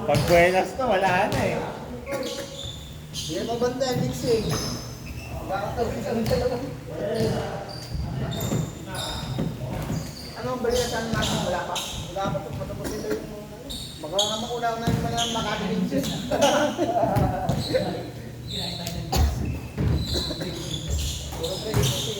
Pag buenas na, wala na eh. Hindi na mabanda, mixing. Kakatawin ka rin talaga. Ano ang balikan natin? Wala pa? Wala pa ito. Patapos ito yung... Baka naman unaw na yung mga makakalinis. Puro kayo kasi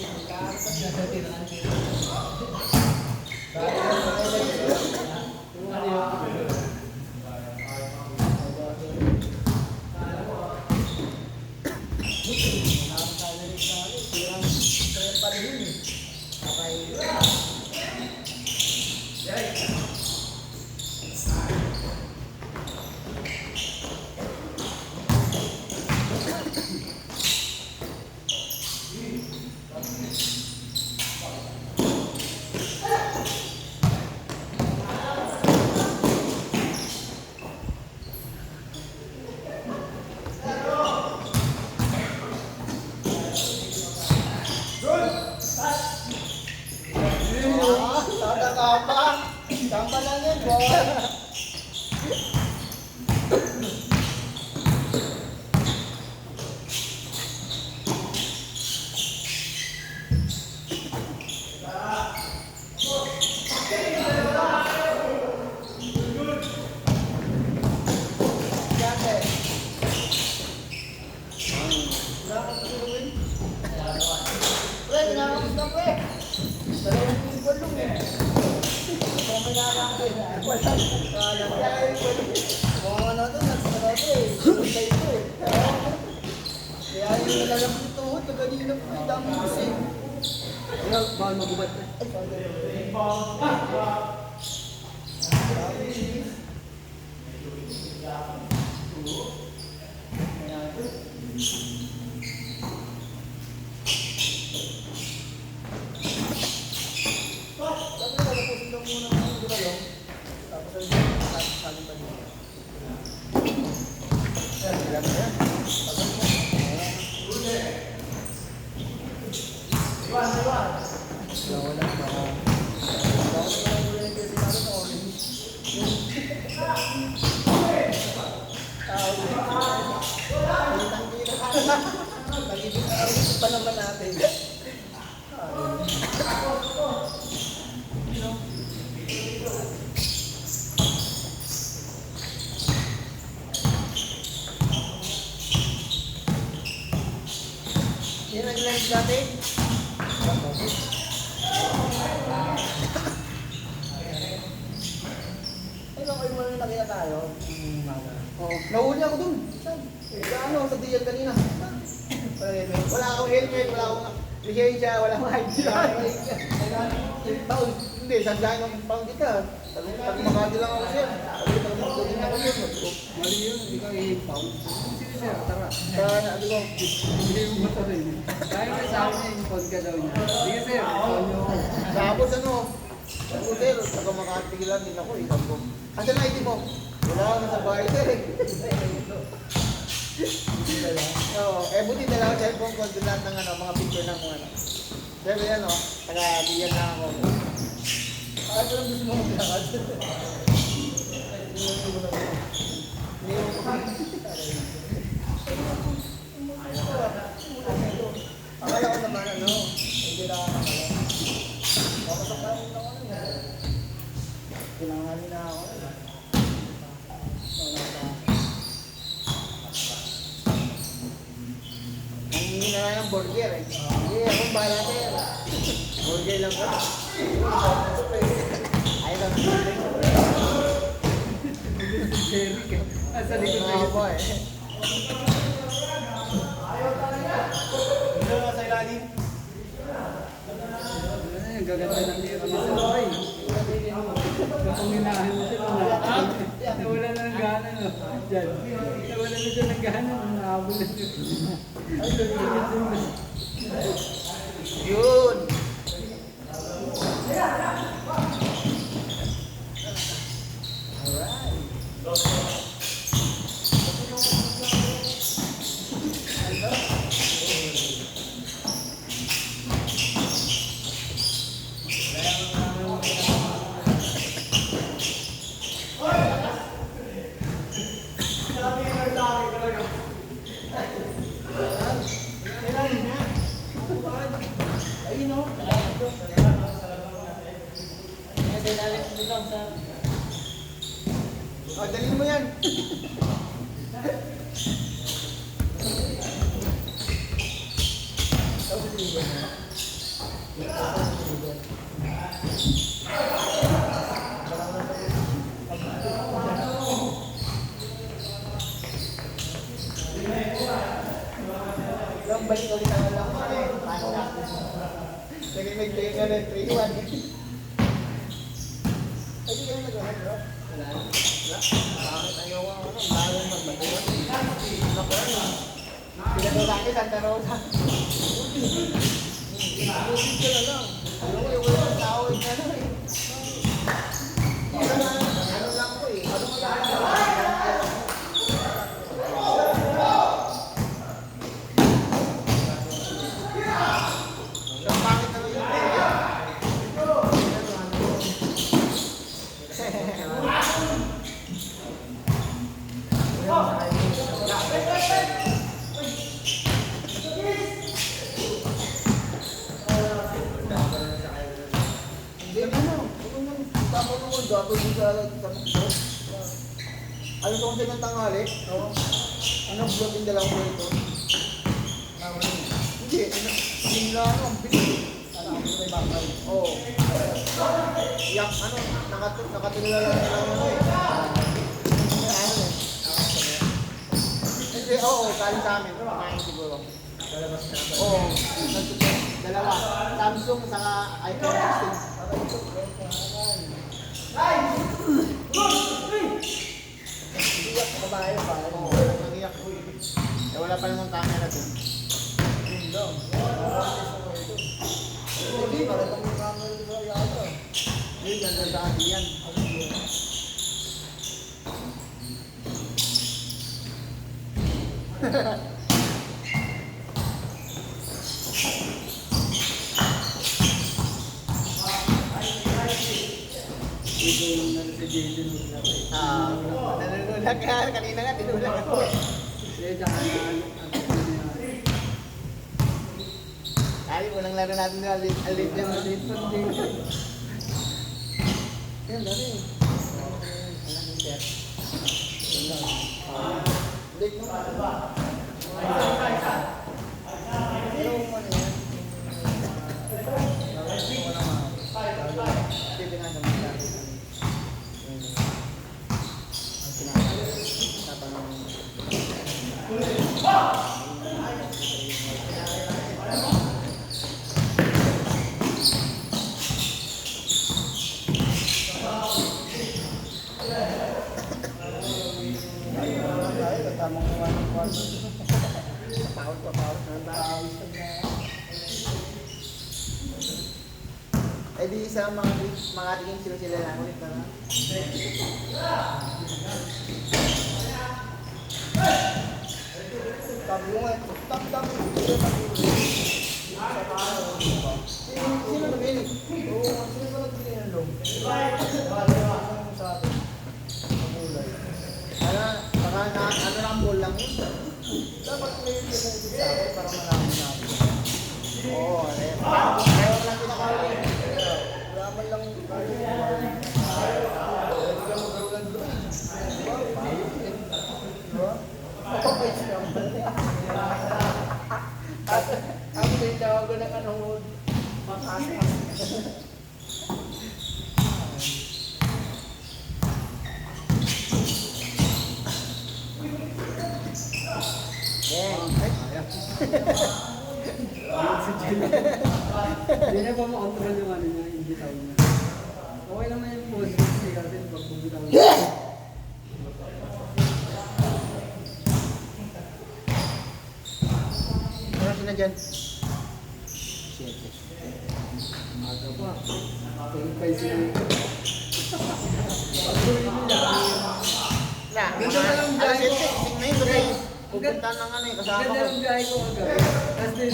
tama lang yan, boy. Bawal magubat na. Pa naman natin. Yan ang lens natin. Ay, kayo mo na nakita tayo. Oo. Nahuli ako dun. Saan? Ano, sa diyan kanina. Wala akong helmet, wala akong lisensya, wala akong ID. Hindi, sandaan ng pound kita. Pag makadi lang ako siya. Pag ako yun. Mali yun, hindi ka i-pound. Sige sir, tara. Sabi ko, Hindi mo ba rin? Kaya ka sa akin yung pound ka daw niya. Sige sir, pound nyo. tapos ano, ako sir, pag makatigilan din ako, isang ko. Asa na ID mo? Wala ako nasa bahay sir. Oo, buti na lang ako cellphone ko, doon lahat ng mga picture ng mga ano. Pero yan o, taga-biyan lang ako. Ito lang gusto mo maglakad. Akala ko naman ano, hindi na ako naman. Kapasok ka rin ako ano. Kailanganin na ako. Nangingi na lang ng burger eh. Hindi, akong bahala sir. Burger lang ka. Ayaw lang burger. Jerry ka. Asa likod na Ako yun. eh. Ito na sa ilalim. Ay, ang gaganda ng tiro ni Sir Ray. Kapag hinahin mo siya, nawala na ng gana, no? Diyan. Nawala na siya ng gana, nahabol na siya. Ay, Yun. Oh, dalhin mo yan. Lang balik ulit ang alam mo eh. Paano na? Sige, may ka rin, 3-1. Ay, di ka na nagawa, bro? Wala. Bakit ayaw ako, ano? Bago magbatuan. Naku, ano? Pinagulaki, Santa Rosa. Inulit ka na lang. Ano ko, wala ng tao eh. Ano eh? Ano lang ko eh. Ano mo lang? Bakit naman yun? Hindi ano, tapos naman gagawin sa alam ko kasi ng tanghali, anong vlog yung dalawang ko ito? Hindi, hindi ano, ang bilis. Alam ko may bakal. Oo. Yak, ano, nakatulala lang ano eh. Ano eh. Hindi, oo, galing sa amin. Kumain siguro. Oo, dalawa. Samsung saka iPhone 16. Iyak, kabayo pa. Oo, nag-iyak ko eh. Wala pa namang camera doon. Yun lang. Hindi, para kami camera doon sa yata. Hindi, ganda sa atin yan. Nanunulag ka. Kanina nga, tinulag ako. Ay, unang laro natin na alit yan. Yan, dali. Ulit mo. Eh di sa mga tingin sila lang ulit na. Tabungan, tap. Sino nabili? Oo, sino ba nagbili ng loob? Sa atin. Pagulay. Ano lang ball lang yun? Dapat may yun sa akin para malaman natin. Oo, ayaw lang kinakawin. Laman lang yung ako din tawag ko ng anong makakas. Hindi na pa makontrol yung ano niya, yung bitaw niya. Okay lang na yung pose kasi pag bumitaw niya. Ano sila dyan? Aga pa. Tulog kayo sila. Pag-uwi nila. Dito na lang dyan. Sing na yun, guys. Pupunta ng ano eh, kasama ko. Ganda ng biyahe ko agad. Tapos din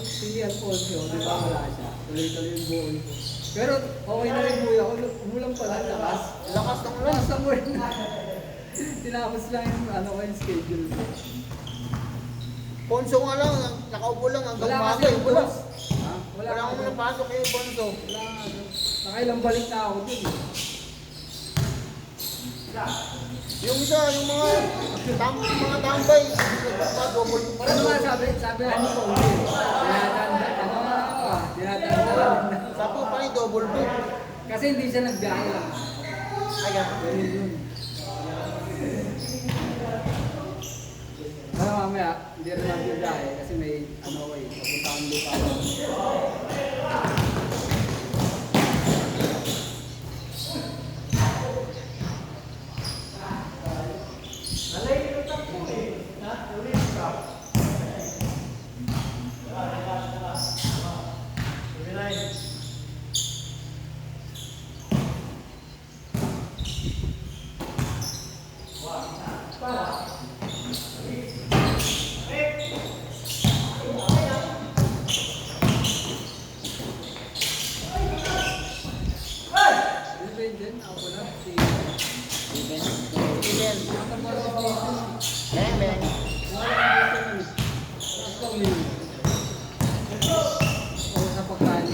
si Alfonso, di ba wala siya? Tuloy-tuloy yung buhay ko. Pero okay na rin buhay ako. Umulang pala, lakas. Lakas ng ulan. Lakas ng ulan. Tinapos lang yung ano ko yung schedule ko. Ponso nga lang, nakaupo lang hanggang Wala umaga. kasi yung Wala. boss. Ha? Wala akong napasok eh, Ponso. Wala nga. Nakailang balik na ako dun. Yung isa, yung mga tambay, double pa rin. Ano nga sabi ano ko, dinadaan. Sabi ko pa rin, double book. Kasi hindi siya nagbiyahe lang. Ay, Ganun yun. Pero mamaya, hindi rin nagbiyahe kasi may ano ko eh, papuntahan lupa. Din, ako na, si Steven. sa pagkain.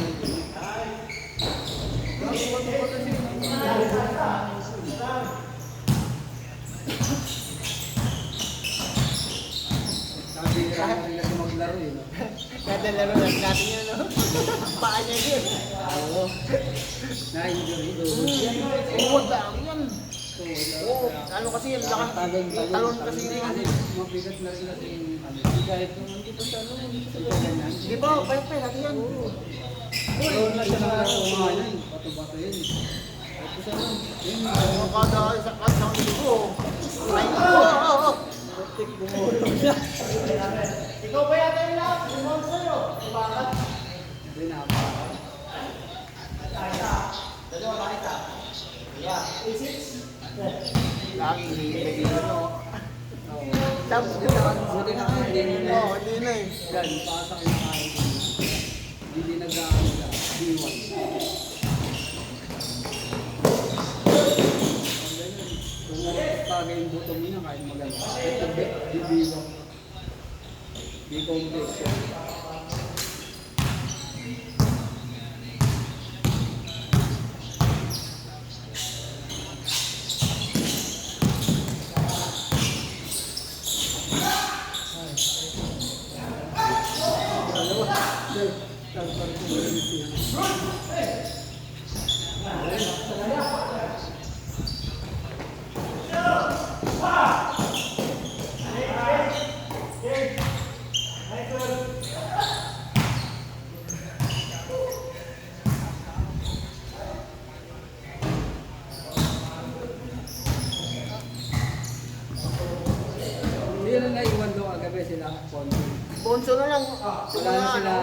Sabi ka rin na maglaro eh. Kada laro lang natin yun, no? Paa niya yun. Oo. Na-injury doon. Huwag lang yan. Oo, ano kasi yan, lakas. Talon kasi yun. Mabigat na rin kasi yung ano. Kahit kung hindi pa sa ano, hindi pa sa ganyan. Di ba, payat natin yan. Doon na siya na kumain. Bato-bato yun. Tapos ano, yun. Kada isang linggo. Ay, oo. Ikaw ba yata yung lahat? Lumang sa'yo. Bakit? Hindi na pa. Dalawa bakit ah? Lagi hindi no. Tapos Buti na nga, hindi na. Oo, hindi na eh. Yan, pasak yung kain ko. Hindi nag-aano siya. B1. Kung tagay yung buto mo niya, kahit maganda. Ito, B1. B-complex. Hindi na naiwan doon kagabi sila. Ponso. Bonso na lang. Wala na sila.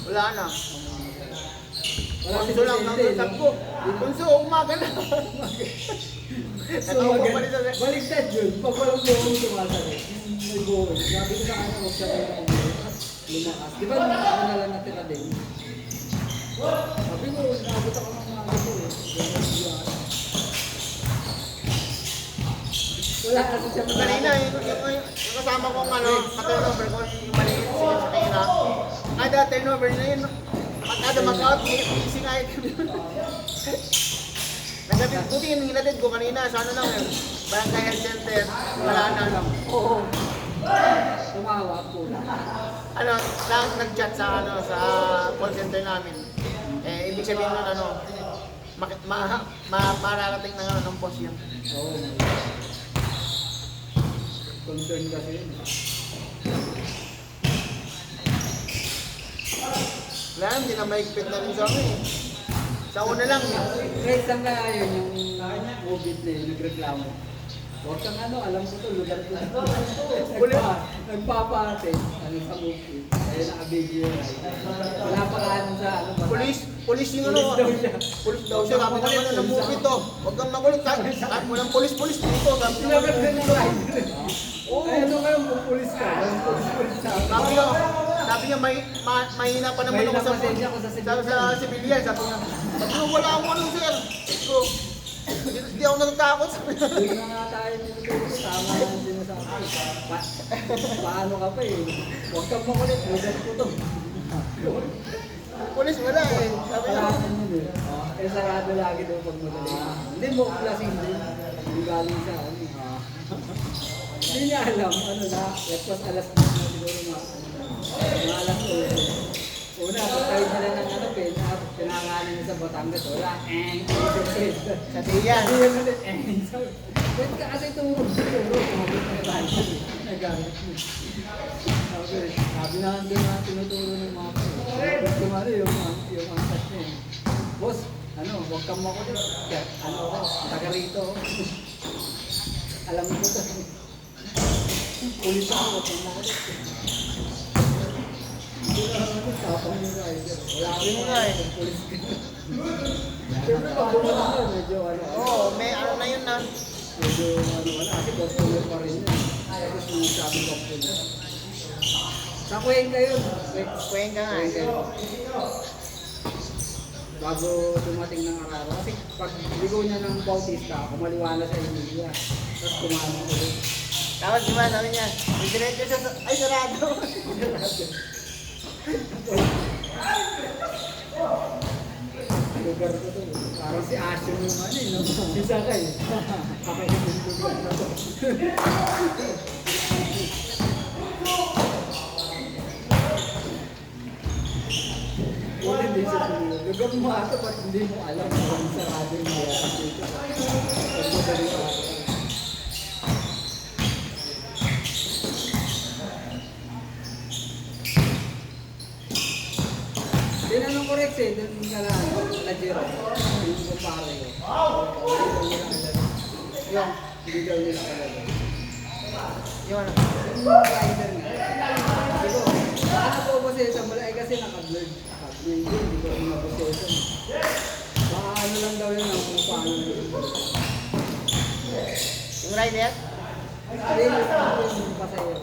Wala na. Wala Bonso lang nandun sa ko. Bonso, umaga na. Natawag pa rin sa... Baliktad yun. Pag walang buhong sumasalit. May buhong. Sabi ko sa kanya, huwag siya kayo ng lumakas. Di ba ano na lang natira din? Sabi ko, nakabot ako ng mga ko eh. Wala kasi siya Kanina, yung kasama kong ano, ka-turnover ko, yung maliit siya sa kanina. Kada turnover na yun, kada mag-out, missing item yun. Buti yung hinatid ko kanina, sa ano lang yun, Barangay Health Center, wala na lang. Oo. tumawa po. Ano, nag-chat sa ano sa call center namin. Eh, ibig sabihin nun, ano, mararating na nga ng boss yun. Oo. Concern kasi yun. Wala, hindi na maigpit na rin sa akin eh. Sa una lang yun. Trace lang kaya yun yung COVID na yun, nagreklamo. Huwag kang ano, alam ko to, lugar ko. Nagpapate, ano sa movie. Kaya naka-video yun. Wala pa ka ano sa ano ba? Pulis yung ano. Pulis daw siya. Sabi naman na ng movie to. Huwag kang magulit. Kahit walang pulis dito. Sabi naman Sinagot ka ng ng rider. Ay, ano kayo, pupulis ka? Pupulis ka. Sabi niya, mahina pa naman ako sa civilian. Sabi niya, wala akong ano sir. So, hindi ako natatakot. Hindi na nga tayo niluluto. Tama yung sinasabi. Paano ka pa eh? Huwag kang makulit. Lugar ko to. Pulis wala eh. Sabi niya, Kailangan yun eh. Eh, sarado lagi daw pag madali. Hindi mo, klaseng din. Yung galing sa ano. Hindi niya alam, ano na, lagpas alas 10 na siguro mga alas 8. Una, pagkawid nila ng ano, pinangalan niya sa Batangas, wala, Sa diyan. Wait ka kasi tumurog siguro, tumabot na tayo. Nagamit mo. Sabi na doon na tinuturo ng mga gusto mo yung angkat niya. Boss, ano, huwag kang makulit. Ano ako, taga rito. Alam ko to. Ulit ako, huwag kang makulit. Hindi na naman tapang yung rider. Wala Hindi mo nga eh. Pulis ka. Siyempre, pag bumalik ka, medyo ano. Oo, may ano na yun na. Medyo ano, wala. Kasi customer pa rin yun. Tapos yung sabi ko po na. Sa Cuenca yun. Cuenca nga eh. Bago dumating ng araw. Kasi pag ligo niya ng Bautista, kumaliwala sa Emilia. Tapos kumano ulit. Tapos di ba sabi niya, diretso siya sa... Ay, sarado! Lugar ko to. Parang si Asyo yung ano eh, no? Si Sakay. Kakailan yung lugar na to. Ulit din siya sumunod. Lugar mo ato, ba't hindi mo alam kung sarado yung mga dito? Pag madaling araw. Tinanong ko Rex eh, dun ka na, Jero, yung kumpare ko. Yung, hindi daw nila kalala. Yung ano? Yung rider nga. Sabi ko, ano po ba siya sa malay kasi naka-blurred. Hindi ko nabosesa. Baka ano lang daw yun kung paano yun. Yung rider? Ay, yung pasayero.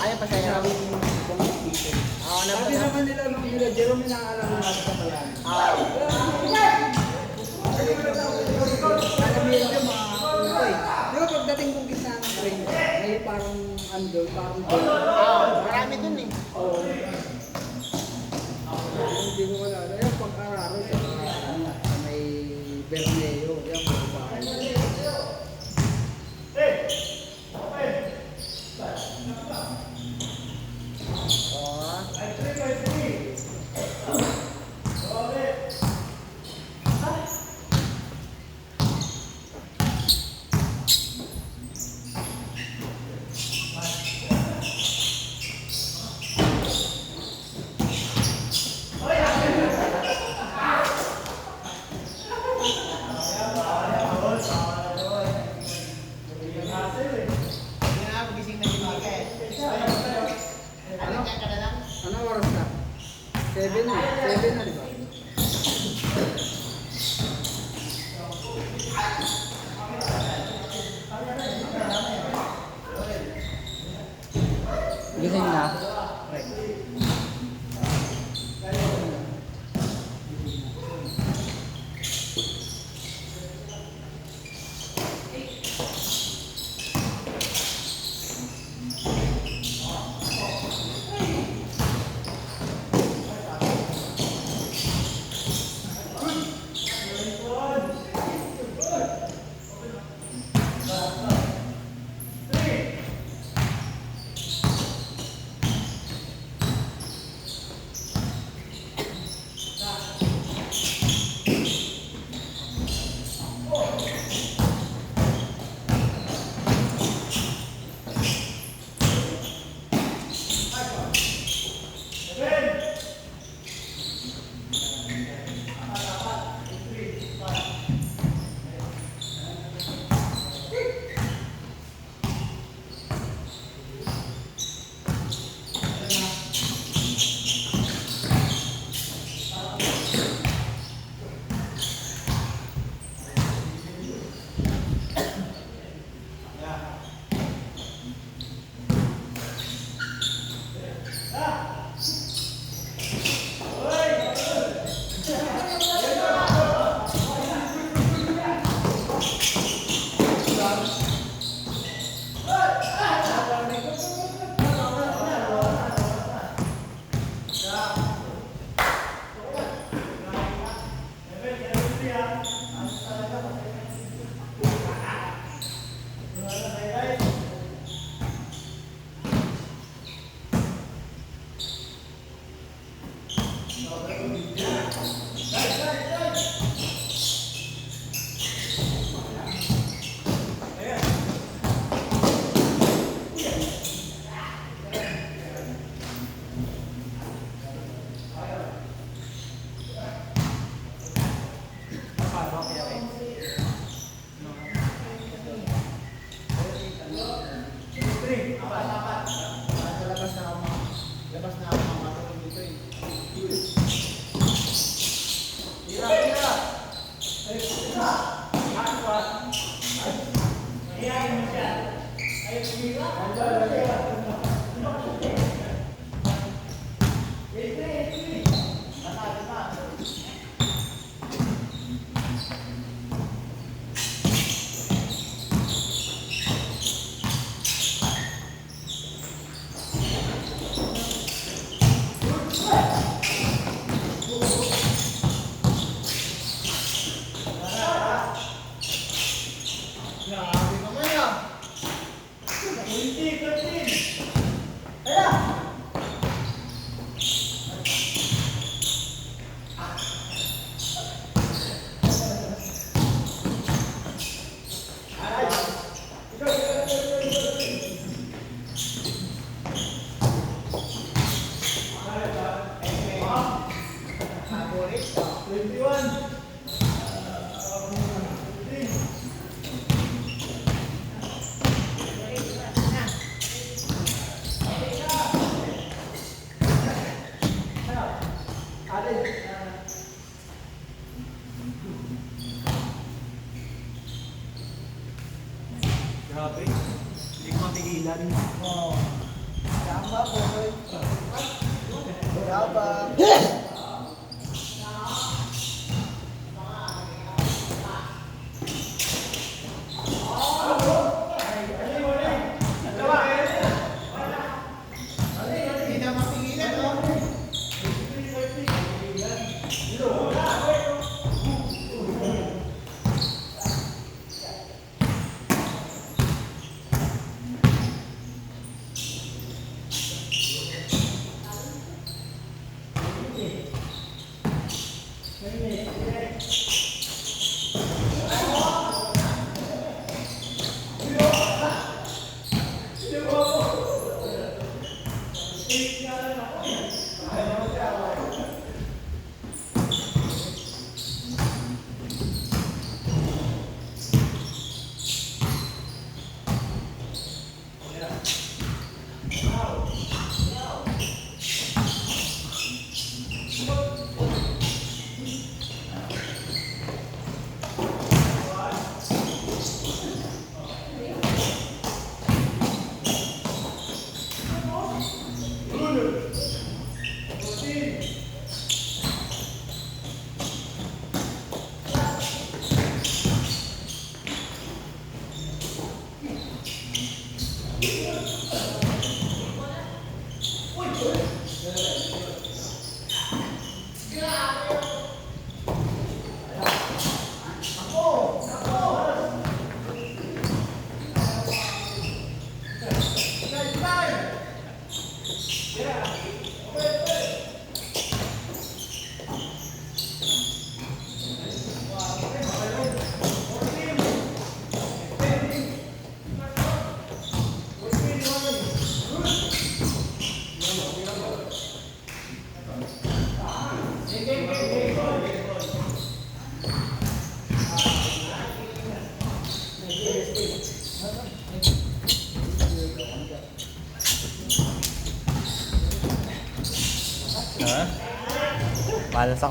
Ayun pa sa'yo. Sabi yung bangkit dito. Oo, Sabi naman nila nung nila, Jero, may nakaalam na natin sa pala. Alam niyo yung mga ano eh. Di ba pagdating kong gitna ng train, may parang andon, parang doon. Marami dun eh. Oo. Hindi ko wala. Ayun, pag-araro sa may Berneo. Yan, pag-araro. Ano oras na? 7 na. 7 na, di ba? Gising na. Grabe naman yan. Grabe. Hindi ko mapigilan. Oh. Tama, boy. Tama. Hindi na mapigilan, no? Malas ako.